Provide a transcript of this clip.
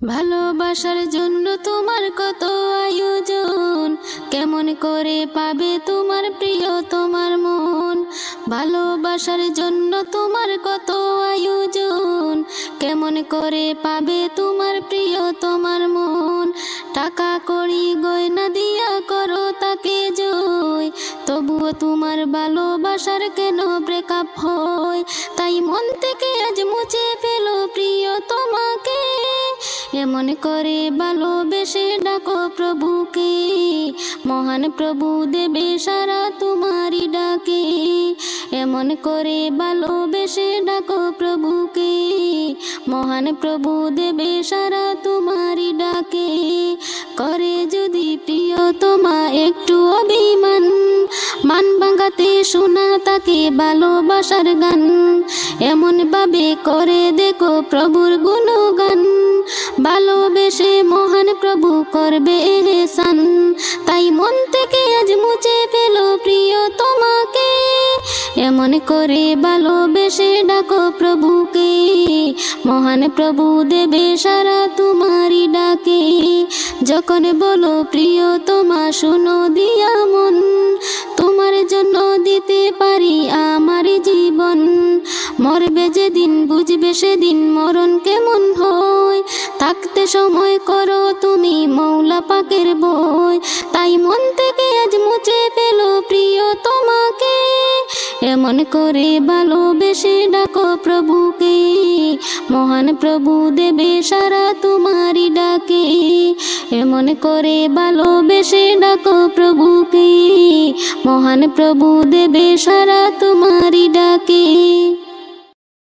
ভালোবাসার জন্য তোমার কত আয়োজন, কেমন করে পাবে তোমার প্রিয় তোমার মন। ভালোবাসার জন্য তোমার কত আয়োজন, কেমন করে পাবে তোমার প্রিয় তোমার মন। টাকা কড়ি গয়না দিয়া করো তাকে জয়, তবুও তোমার ভালোবাসার কেন ব্রেকআপ হয়। তাই মন থেকে আজ মুছে ফেলো প্রিয় তোমাকে, এমন করে ভালোবেসে ডাকো প্রভুকে। মহান প্রভু দেবে সারা তোমারই ডাকে, এমন করে ভালোবেসে ডাকো প্রভুকে। মহান প্রভু দেবে সারা তোমারই ডাকে। করে যদি প্রিয় তোমা একটু অভিমান, মান ভাঙাতে শোনা তাকে ভালোবাসার গান। এমন ভাবে করে দেখো প্রভুর গুণগান, ভালোবেসে মহান প্রভু করবে এহসান। তাই মন থেকে আজ মুছে ফেলো প্রিয় তোমাকে, এমন করে ভালোবেসে ডাকো প্রভুকে। মহান প্রভু দেবে সারা তোমারই ডাকে। যখন বলো প্রিয় তোমা শুনো দিয়া মন, তোমার জন্য দিতে পারি আমার জীবন। মরবে যেদিন বুঝবে সেদিন মরণ কেমন হয়, থাকতে সময় করো তুমি মৌলা পাকের বই। তাই মন থেকে আজ মুছে ফেলো প্রিয় তোমাকে, এমন করে ভালোবেসে ডাকো প্রভুকে। মহান প্রভু দেবে সারা তোমারই ডাকে, এমন করে ভালোবেসে ডাকো প্রভুকে। মহান প্রভু দেবে সারা তোমারই ডাকে।